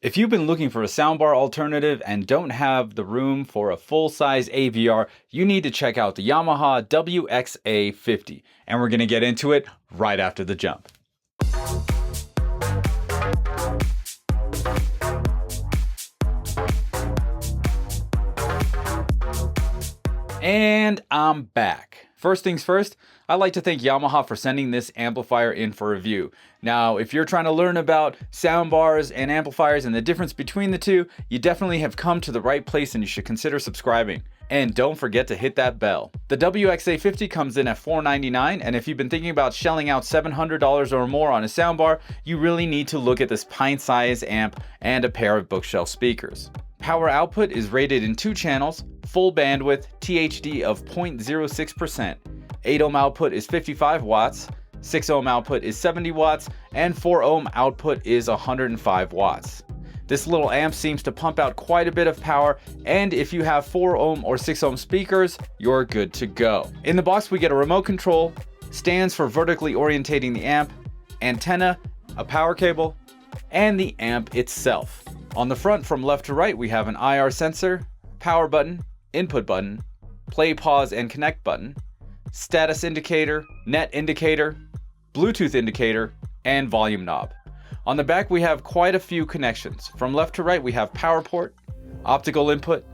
If you've been looking for a soundbar alternative and don't have the room for a full-size AVR, you need to check out the Yamaha WXA-50, and we're going to get into it right after the jump. And I'm back. First things first, I'd like to thank Yamaha for sending this amplifier in for review. Now, if you're trying to learn about soundbars and amplifiers and the difference between the two, you definitely have come to the right place and you should consider subscribing. And don't forget to hit that bell. The WXA-50 comes in at $499, and if you've been thinking about shelling out $700 or more on a soundbar, you really need to look at this pint-sized amp and a pair of bookshelf speakers. Power output is rated in 2 channels, full bandwidth, THD of 0.06%. 8 ohm output is 55 watts, 6 ohm output is 70 watts, and 4 ohm output is 105 watts. This little amp seems to pump out quite a bit of power, and if you have 4 ohm or 6 ohm speakers, you're good to go. In the box we get a remote control, stands for vertically orientating the amp, antenna, a power cable, and the amp itself. On the front from left to right we have an IR sensor, power button, input button, play, pause, and connect button, status indicator, net indicator, Bluetooth indicator, and volume knob. On the back we have quite a few connections. From left to right we have power port, optical input,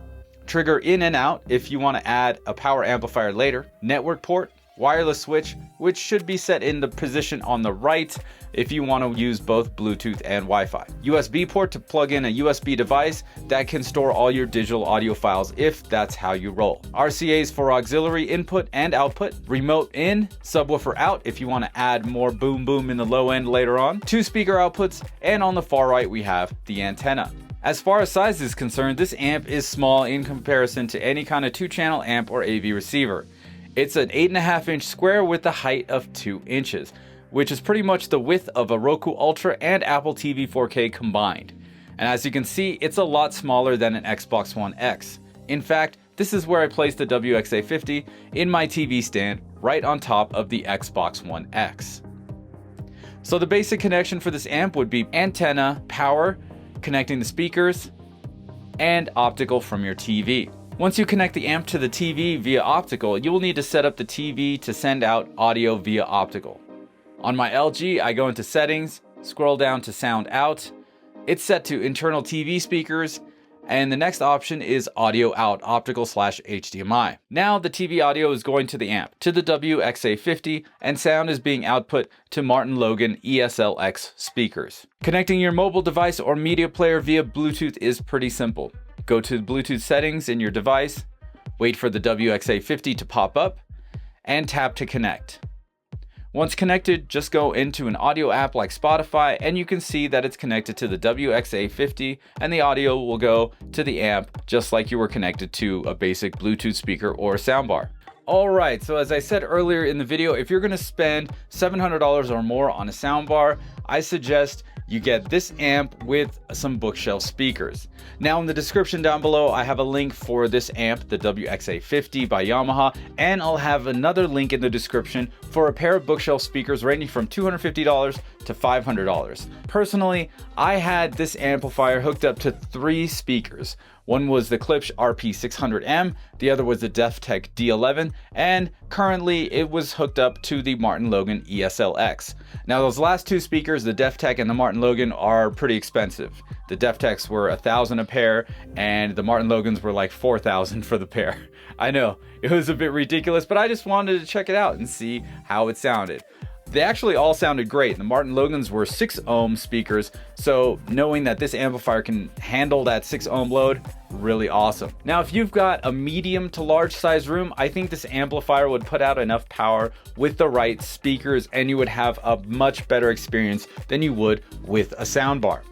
trigger in and out if you want to add a power amplifier later, network port, wireless switch, which should be set in the position on the right if you want to use both Bluetooth and Wi-Fi. USB port to plug in a USB device that can store all your digital audio files if that's how you roll. RCAs for auxiliary input and output, remote in, subwoofer out if you want to add more boom boom in the low end later on, 2 speaker outputs, and on the far right we have the antenna. As far as size is concerned, this amp is small in comparison to any kind of 2-channel amp or AV receiver. It's an 8.5-inch square with a height of 2 inches, which is pretty much the width of a Roku Ultra and Apple TV 4K combined. And as you can see, it's a lot smaller than an Xbox One X. In fact, this is where I placed the WXA-50 in my TV stand, right on top of the Xbox One X. So the basic connection for this amp would be antenna, power, connecting the speakers, and optical from your TV. Once you connect the amp to the TV via optical, you will need to set up the TV to send out audio via optical. On my LG, I go into settings, scroll down to sound out. It's set to internal TV speakers, and the next option is audio out, optical/HDMI. Now the TV audio is going to the amp, to the WXA-50, and sound is being output to Martin Logan ESL-X speakers. Connecting your mobile device or media player via Bluetooth is pretty simple. Go to Bluetooth settings in your device, wait for the WXA-50 to pop up, and tap to connect. Once connected, just go into an audio app like Spotify and you can see that it's connected to the WXA-50 and the audio will go to the amp just like you were connected to a basic Bluetooth speaker or soundbar. Alright, so as I said earlier in the video, if you're going to spend $700 or more on a soundbar, I suggest you get this amp with some bookshelf speakers. Now in the description down below, I have a link for this amp, the WXA-50 by Yamaha, and I'll have another link in the description for a pair of bookshelf speakers ranging from $250 to $500. Personally, I had this amplifier hooked up to 3 speakers. One was the Klipsch RP600M, the other was the Deftech D11, and currently it was hooked up to the Martin Logan ESL-X. Now those last 2 speakers, the Deftech and the Martin Logan, are pretty expensive. The Deftechs were $1,000 a pair, and the Martin Logans were like $4,000 for the pair. I know, it was a bit ridiculous, but I just wanted to check it out and see how it sounded. They actually all sounded great. The Martin Logans were 6 ohm speakers, so knowing that this amplifier can handle that 6 ohm load, really awesome. Now if you've got a medium to large size room, I think this amplifier would put out enough power with the right speakers and you would have a much better experience than you would with a soundbar.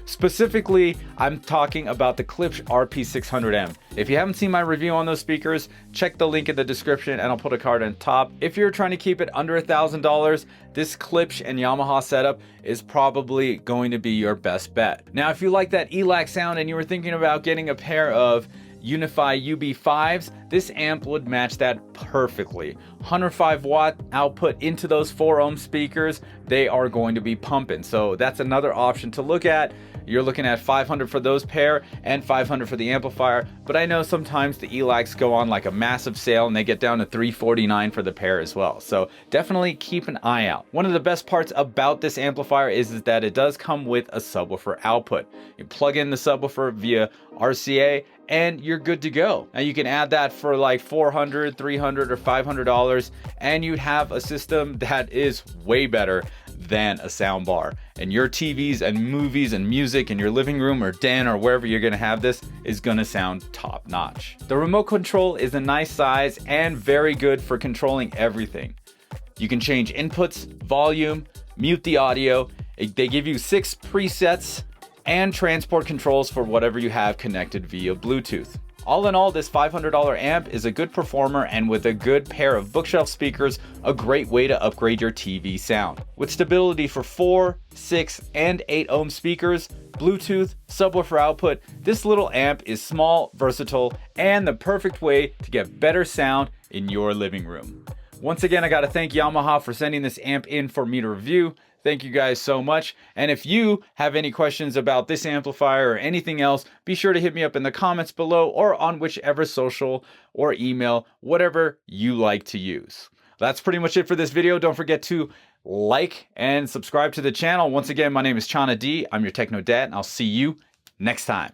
Specifically, I'm talking about the Klipsch RP600M. If you haven't seen my review on those speakers, check the link in the description and I'll put a card on top. If you're trying to keep it under $1,000, this Klipsch and Yamaha setup is probably going to be your best bet. Now, if you like that ELAC sound and you were thinking about getting a pair of Unify UB5s, this amp would match that perfectly. 105 watt output into those 4 ohm speakers, they are going to be pumping. So that's another option to look at. you're looking at $500 for those pair and $500 for the amplifier. But I know sometimes the ELACs go on like a massive sale and they get down to $349 for the pair as well. So definitely keep an eye out. One of the best parts about this amplifier is that it does come with a subwoofer output. You plug in the subwoofer via RCA and you're good to go. Now you can add that for like $400, $300, or $500, and you'd have a system that is way better than a soundbar. And your TVs and movies and music in your living room or den or wherever you're gonna have this is gonna sound top notch. The remote control is a nice size and very good for controlling everything. You can change inputs, volume, mute the audio. They give you 6 presets and transport controls for whatever you have connected via Bluetooth. All in all, this $500 amp is a good performer, and with a good pair of bookshelf speakers, a great way to upgrade your TV sound. With stability for 4, 6, and 8 ohm speakers, Bluetooth, subwoofer output, this little amp is small, versatile, and the perfect way to get better sound in your living room. Once again, I gotta thank Yamaha for sending this amp in for me to review. Thank you guys so much. And if you have any questions about this amplifier or anything else, be sure to hit me up in the comments below or on whichever social or email, whatever you like to use. That's pretty much it for this video. Don't forget to like and subscribe to the channel. Once again, my name is Chana D. I'm your Techno Dad, and I'll see you next time.